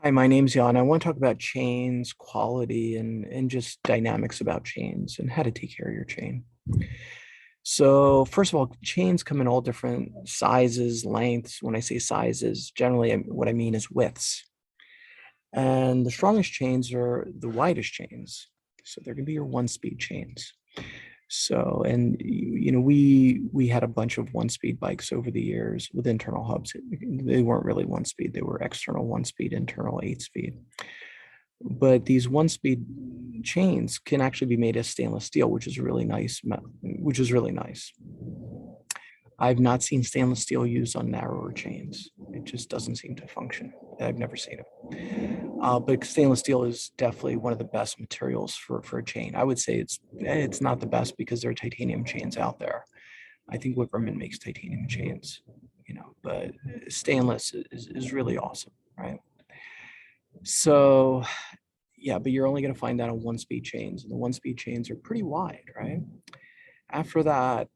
Hi, my name's Jan. I want to talk about chains, quality, and just dynamics about chains and how to take care of your chain. So first of all, chains come in all different sizes, lengths. When I say sizes, generally what I mean is widths. And the strongest chains are the widest chains. So they're going to be your one-speed chains. So, and we had a bunch of one-speed bikes over the years with internal hubs. They weren't really one-speed; they were external one-speed, internal eight-speed. But these one-speed chains can actually be made of stainless steel, which is really nice. Which is really nice. I've not seen stainless steel used on narrower chains. It just doesn't seem to function. I've never seen it. But stainless steel is definitely one of the best materials for a chain. I would say it's not the best because there are titanium chains out there. I think Whipperman makes titanium chains, but stainless is really awesome, right? So yeah, but you're only going to find that on one-speed chains, and the one-speed chains are pretty wide, right? After that,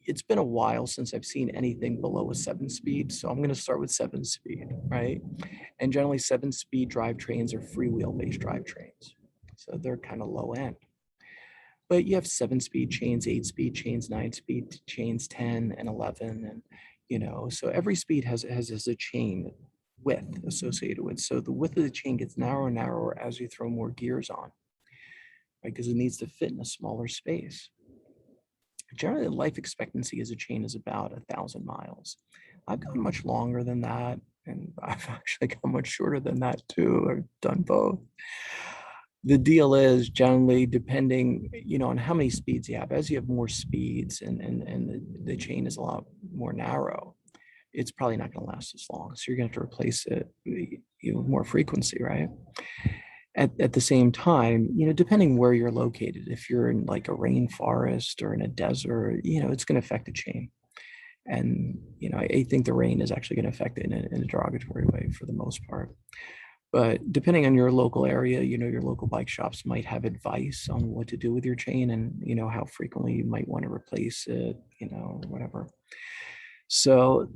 it's been a while since I've seen anything below a 7-speed, so I'm going to start with 7-speed, right? And generally, 7-speed drivetrains are freewheel-based drivetrains, so they're kind of low end. But you have 7-speed chains, 8-speed chains, 9-speed chains, 10 and 11, and so every speed has a chain width associated with. So the width of the chain gets narrower and narrower as you throw more gears on, right? Because it needs to fit in a smaller space. Generally, the life expectancy as a chain is about 1,000 miles. I've gone much longer than that, and I've actually gone much shorter than that too. I've done both. The deal is generally depending, on how many speeds you have. As you have more speeds and the chain is a lot more narrow, it's probably not going to last as long. So you're going to have to replace it with more frequency, right? At the same time, depending where you're located, if you're in like a rainforest or in a desert, it's going to affect the chain. And, I think the rain is actually going to affect it in a derogatory way for the most part. But depending on your local area, your local bike shops might have advice on what to do with your chain and, how frequently you might want to replace it, whatever. So,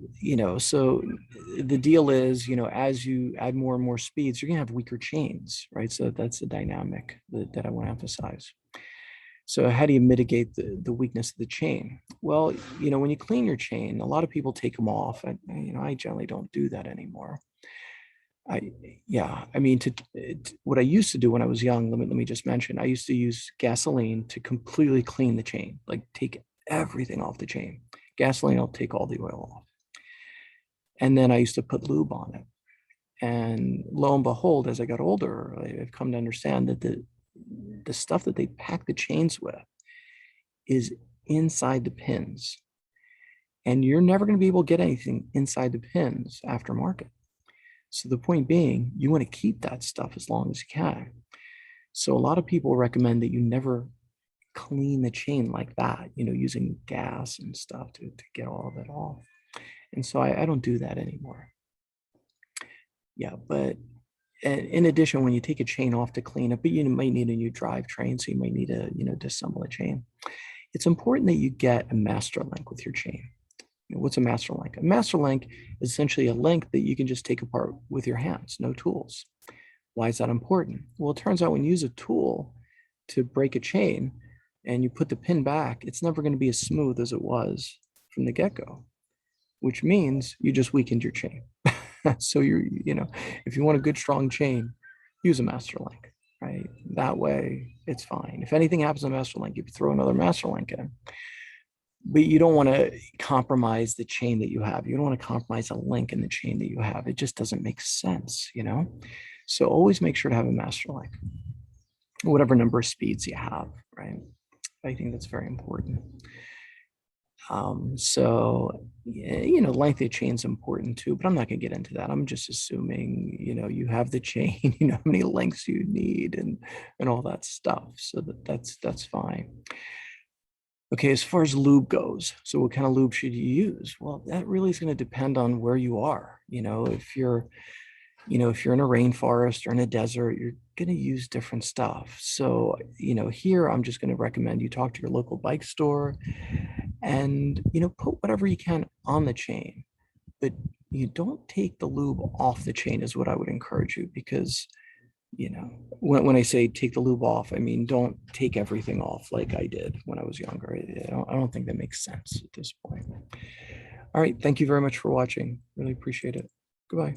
so the deal is, as you add more and more speeds, you're gonna have weaker chains, right? So that's the dynamic that I want to emphasize. So how do you mitigate the weakness of the chain? Well, when you clean your chain, a lot of people take them off. And, I generally don't do that anymore. I, yeah, I mean, what I used to do when I was young, let me just mention, I used to use gasoline to completely clean the chain, like take everything off the chain. Gasoline will take all the oil off. And then I used to put lube on it. And lo and behold, as I got older, I've come to understand that the stuff that they pack the chains with is inside the pins. And you're never going to be able to get anything inside the pins aftermarket. So the point being, you want to keep that stuff as long as you can. So a lot of people recommend that you never clean the chain like that, using gas and stuff to get all of it off. And so I don't do that anymore. Yeah, but in addition, when you take a chain off to clean it, but you might need a new drivetrain, so you might need to, disassemble a chain. It's important that you get a master link with your chain. What's a master link? A master link is essentially a link that you can just take apart with your hands, no tools. Why is that important? Well, it turns out when you use a tool to break a chain and you put the pin back, it's never going to be as smooth as it was from the get-go, which means you just weakened your chain. So if you want a good strong chain, use a master link, right? That way it's fine. If anything happens to master link, you can throw another master link in. But you don't want to compromise the chain that you have. You don't want to compromise a link in the chain that you have. It just doesn't make sense, So always make sure to have a master link, whatever number of speeds you have, right? I think that's very important. So length of chain is important too, but I'm not going to get into that. I'm just assuming, you have the chain, how many lengths you need and all that stuff. So that's fine. Okay, as far as lube goes, so what kind of lube should you use? Well, that really is going to depend on where you are. If you're in a rainforest or in a desert, you're going to use different stuff. So, here I'm just going to recommend you talk to your local bike store and, put whatever you can on the chain, but you don't take the lube off the chain is what I would encourage you, because when I say take the lube off, I mean don't take everything off like I did when I was younger. I don't think that makes sense at this point. All right, thank you very much for watching. Really appreciate it. Goodbye.